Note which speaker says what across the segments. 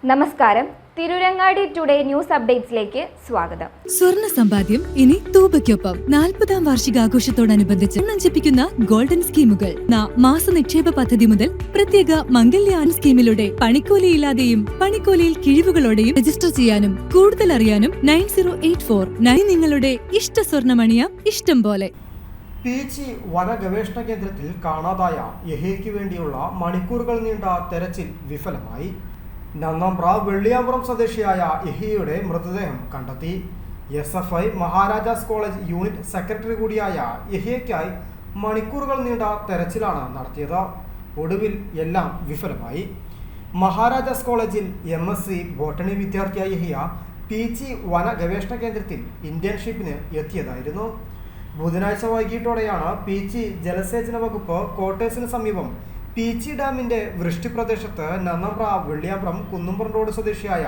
Speaker 1: നമസ്കാരം. Tirurangadi today news അപ്ഡേറ്റ്സിലേക്ക് സ്വാഗതം.
Speaker 2: സ്വർണ്ണ സമ്പാദ്യം ഇനി തൂബയ്ക്കൊപ്പം 40ാം വാർഷികാഘോഷത്തോടനുബന്ധിച്ച് നഞ്ചിപ്പിക്കുന്ന ഗോൾഡൻ സ്കീമുകൾ. മാസ നിക്ഷേപ പദ്ധതി മുതൽ പ്രത്യേക മംഗല്യാൻ സ്കീമിലൂടെ പണിക്കൂലിയില്ലാതെയും പണിക്കൂലിയിൽ കിഴിവുകളോടെയും രജിസ്റ്റർ ചെയ്യാനും കൂടുതൽ അറിയാനും 9084 നിങ്ങളുടെ ഇഷ്ട സ്വർണ്ണമണിയാം ഇഷ്ടം പോലെ.
Speaker 3: പീച്ചി വന ഗവേഷണ കേന്ദ്രത്തിൽ കാണാതായ യഹ്യയ്ക്ക് വേണ്ടിയുള്ള മണിക്കൂറുകൾ നീണ്ട തെരച്ചിൽ വിഫലമായി. നന്നമ്പ്ര വെള്ളിയാമ്പുറം സ്വദേശിയായ യഹ്യയുടെ മൃതദേഹം കണ്ടെത്തി. SFI Maharaja's college unit secretary കൂടിയായ യഹ്യയ്ക്കായി മണിക്കൂറുകൾ നീണ്ട തെരച്ചിലാണ് നടത്തിയത്. ഒടുവിൽ എല്ലാം വിഫലമായി. മഹാരാജാസ് കോളേജിൽ MSc ബോട്ടണി വിദ്യാർത്ഥിയായ യഹ്യ പീച്ചി വന ഗവേഷണ കേന്ദ്രത്തിൽ ഇന്റേൺഷിപ്പിന് എത്തിയതായിരുന്നു. ബുധനാഴ്ച വൈകിട്ടോടെയാണ് പീച്ചി ജലസേചന വകുപ്പ് ക്വാർട്ടേഴ്സിന് സമീപം പീച്ചി ഡാമിന്റെ വൃഷ്ടിപ്രദേശത്ത് നന്നമ്പ്ര വെള്ളിയാമ്പുറം കുന്നുംപുറം റോഡ് സ്വദേശിയായ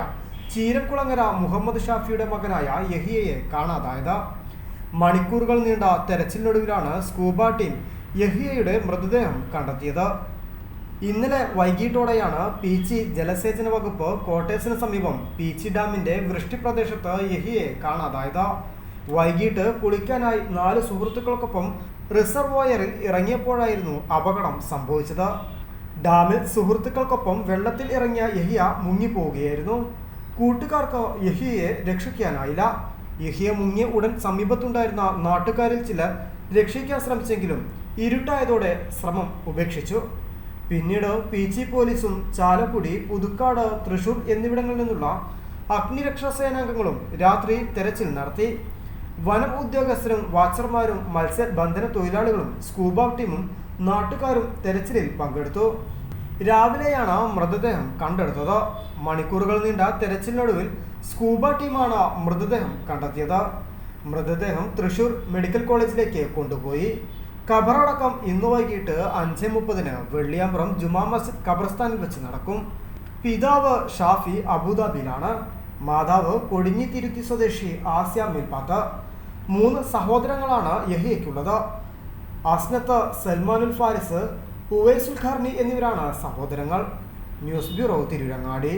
Speaker 3: ചീരക്കുളങ്ങര മുഹമ്മദ് ഷാഫിയുടെ മകനായ യഹ്യയെ കാണാതായത്. മണിക്കൂറുകൾ നീണ്ട തെരച്ചിലിനൊടുവിലാണ് സ്കൂബ ടീം യഹ്യയുടെ മൃതദേഹം കണ്ടെത്തിയത്. ഇന്നലെ വൈകിട്ടോടെയാണ് പീച്ചി ജലസേചന വകുപ്പ് ക്വാർട്ടേഴ്സിന് സമീപം പീച്ചി ഡാമിന്റെ വൃഷ്ടിപ്രദേശത്ത് യഹ്യയെ കാണാതായത്. വൈകിട്ട് കുളിക്കാനായി 4 സുഹൃത്തുക്കൾക്കൊപ്പം റിസർവോയറിൽ ഇറങ്ങിയപ്പോഴായിരുന്നു അപകടം സംഭവിച്ചത്. ഡാമിൽ സുഹൃത്തുക്കൾക്കൊപ്പം വെള്ളത്തിൽ ഇറങ്ങിയ യഹ്യ മുങ്ങിപ്പോവുകയായിരുന്നു. കൂട്ടുകാർക്ക് യഹ്യയെ രക്ഷിക്കാനായില്ല. യഹ്യ മുങ്ങിയ ഉടൻ സമീപത്തുണ്ടായിരുന്ന നാട്ടുകാരിൽ ചിലർ രക്ഷിക്കാൻ ശ്രമിച്ചെങ്കിലും ഇരുട്ടായതോടെ ശ്രമം ഉപേക്ഷിച്ചു. പിന്നീട് പീച്ചി പോലീസും ചാലക്കുടി, പുതുക്കാട്, തൃശൂർ എന്നിവിടങ്ങളിൽ നിന്നുള്ള അഗ്നിരക്ഷാസേനാംഗങ്ങളും രാത്രി തെരച്ചിൽ നടത്തി. വനം ഉദ്യോഗസ്ഥരും വാച്ചർമാരും മത്സ്യബന്ധന തൊഴിലാളികളും സ്കൂബ ടീമും നാട്ടുകാരും തെരച്ചിലിൽ പങ്കെടുത്തു. രാവിലെയാണ് മൃതദേഹം കണ്ടെടുത്തത്. മണിക്കൂറുകൾ നീണ്ട തെരച്ചിലിനൊടുവിൽ സ്കൂബ ടീമാണ് മൃതദേഹം കണ്ടെത്തിയത്. മൃതദേഹം തൃശൂർ മെഡിക്കൽ കോളേജിലേക്ക് കൊണ്ടുപോയി. ഖബറടക്കം ഇന്ന് വൈകിട്ട് 5:30 വെള്ളിയാമ്പുറം ജുമാ മസ്ജിദ് ഖബർസ്ഥാനിൽ വെച്ച് നടക്കും. പിതാവ് ഷാഫി അബുദാബിയിലാണ്. മാതാവ് കൊടിഞ്ഞിത്തിരുത്തി സ്വദേശി ആസ്യ മേൽപ്പാത്ത്. 3 സഹോദരങ്ങളാണ് യഹ്യയ്ക്കുള്ളത്. അസ്നത്ത്, സൽമാനുൽ ഫാരിസ്, ഉവൈസുൽ ഖർണി എന്നിവരാണ് സഹോദരങ്ങൾ. News bureau, Tirurangadi.